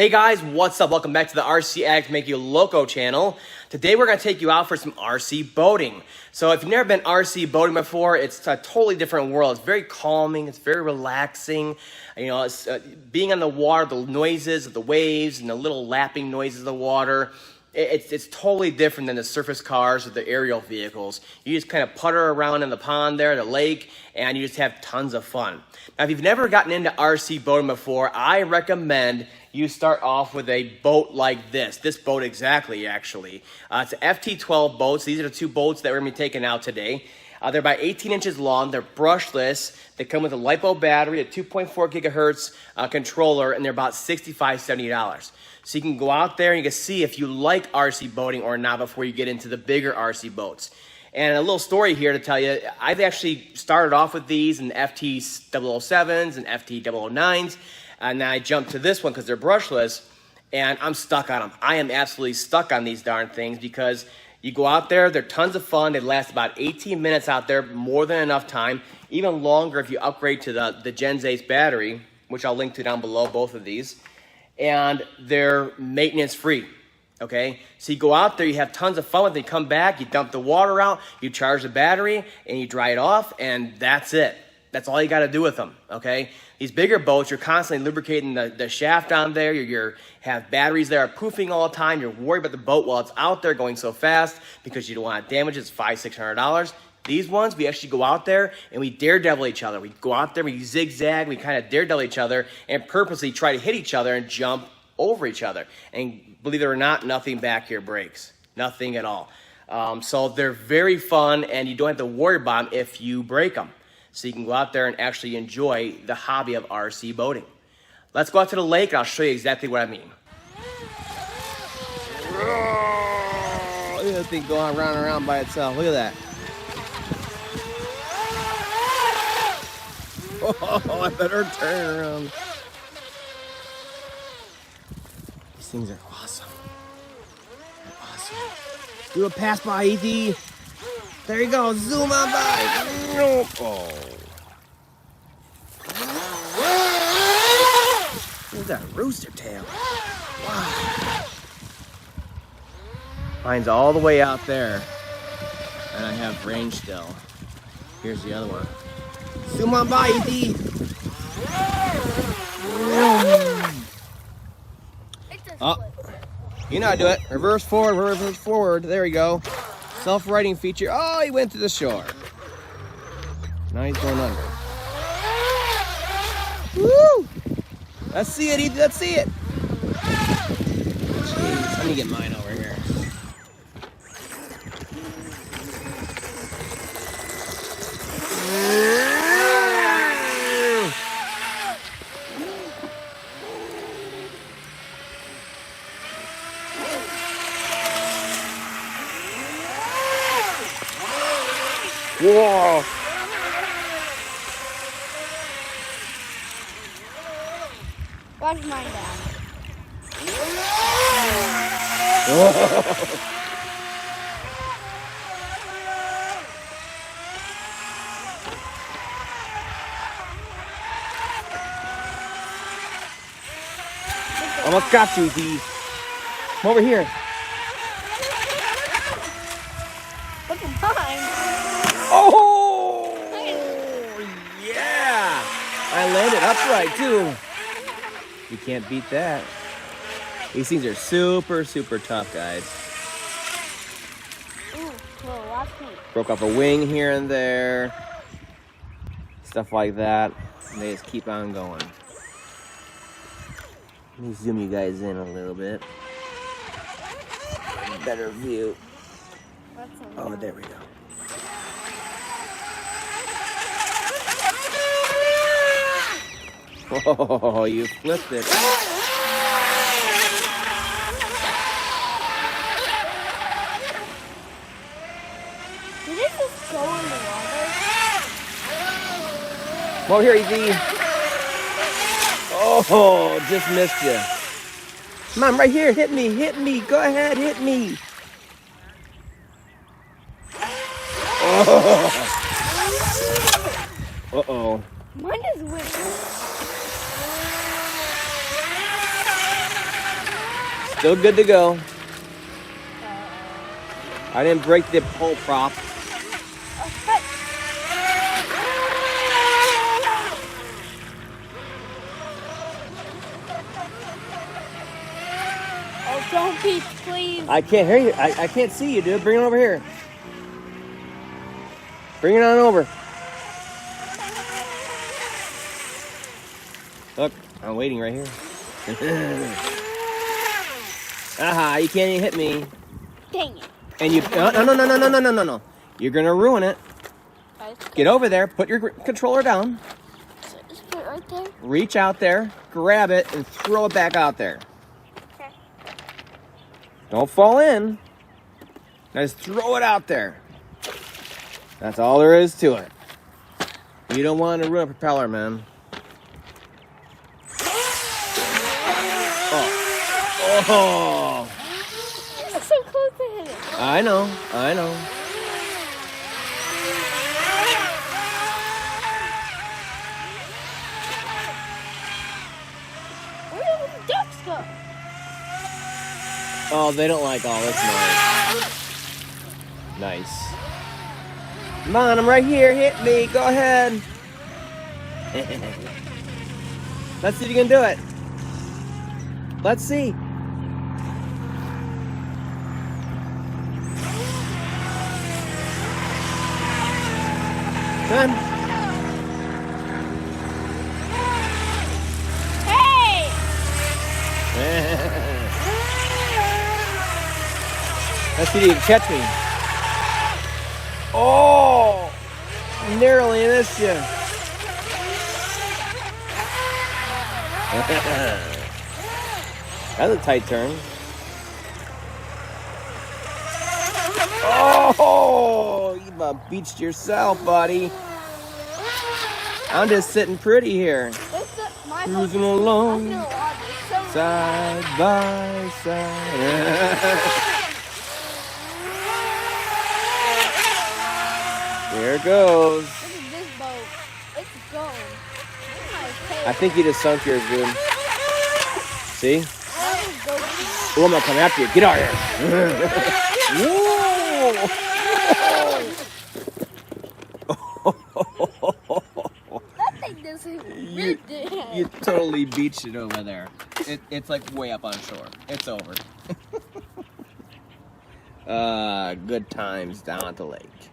Hey guys, what's up? Welcome back to the RC Addict Make You Loco channel. Today we're going to take you out for some RC boating. So if you've never been RC boating before, it's a totally different world. It's very calming, it's very relaxing. You know, it's, being on the water, the noises of the waves and the little lapping noises of the water, it's totally different than the surface cars or the aerial vehicles. You just kind of putter around in the pond there, the lake, and you just have tons of fun. Now, if you've never gotten into RC boating before, I recommend you start off with a boat like this. This boat exactly, actually. It's an FT012 boats. These are the two boats that we're going to be taking out today. They're about 18 inches long. They're brushless. They come with a LiPo battery, a 2.4 gigahertz controller, and they're about $65, $70. So you can go out there and you can see if you like RC boating or not before you get into the bigger RC boats. And a little story here to tell you, I've actually started off with these in FT007s and FT009s, and then I jumped to this one because they're brushless, and I'm stuck on them. I am absolutely stuck on these darn things because you go out there, they're tons of fun. They last about 18 minutes out there, more than enough time, even longer if you upgrade to the Gen Z's battery, which I'll link to down below, both of these, and they're maintenance free. Okay, so you go out there, you have tons of fun with it, you come back, you dump the water out, you charge the battery, and you dry it off, and that's it. That's all you got to do with them, okay? These bigger boats, you're constantly lubricating the shaft on there, you have batteries that are poofing all the time, you're worried about the boat while it's out there going so fast because you don't want to damage it, it's $500, $600. These ones, we actually go out there and we daredevil each other. We go out there, we zigzag, we kind of daredevil each other and purposely try to hit each other and jump over each other. And believe it or not, nothing back here breaks. Nothing at all. So they're very fun, and you don't have to worry about them if you break them. So you can go out there and actually enjoy the hobby of RC boating. Let's go out to the lake, and I'll show you exactly what I mean. Oh, look at that thing going around and around by itself. Look at that. Oh, I better turn around. These things are awesome. They're awesome. Do a pass by, E.T. There you go. Zoom on by. Oh. Look at that rooster tail. Wow. Mine's all the way out there. And I have range still. Here's the other one. Zoom on by, E.T. Oh, you know how to do it. Reverse forward, reverse forward. There we go. Self-righting feature. Oh, he went to the shore. Now he's going under. Woo! Let's see it, E.T. Let's see it. Jeez, let me get mine over here. Whoa! Watch mine down. Almost got you, D. Come over here. Look at mine. Oh! Yeah! I landed upright, too. You can't beat that. These things are super, super tough, guys. Ooh, cool. Watch me. Broke off a wing here and there. Stuff like that. And they just keep on going. Let me zoom you guys in a little bit. Better view. Oh, there we go. Oh, you flipped it. Did it just go in the water? Come over here, E.T. Oh, just missed you. Come on, right here. Hit me, hit me. Go ahead, hit me. Oh. Uh-oh. Mine is winning. Still good to go. I didn't break the pole prop. Oh, don't peach, please. I can't hear you. I can't see you, dude. Bring it over here. Bring it on over. Look, I'm waiting right here. Aha, you can't even hit me. Dang it. And you, no. You're gonna ruin it. Get over there, put your controller down, So just put it right there. reach out there, grab it, and throw it back out there. Okay. Don't fall in. Just throw it out there. That's all there is to it. You don't want to ruin a propeller, man. Oh. You're so close to hit it. I know. Where did the ducks go? Oh, they don't like all this noise. Nice. Come on, I'm right here. Hit me. Go ahead. Let's see if you can do it. Let's see. Come on. Hey! Let's see if you can catch me. Oh! Narrowly missed you. That's a tight turn. Oh! You about beached yourself, buddy. I'm just sitting pretty here. My Cruising along. I feel odd. It's so Side by side. There it goes. Look at this boat. It's going. I think you just sunk yours, dude. See? Go. Oh, I'm gonna come after you. Get out of here. That thing doesn't really You totally beached it over there. It's like way up on shore. It's over. Good times down at the lake.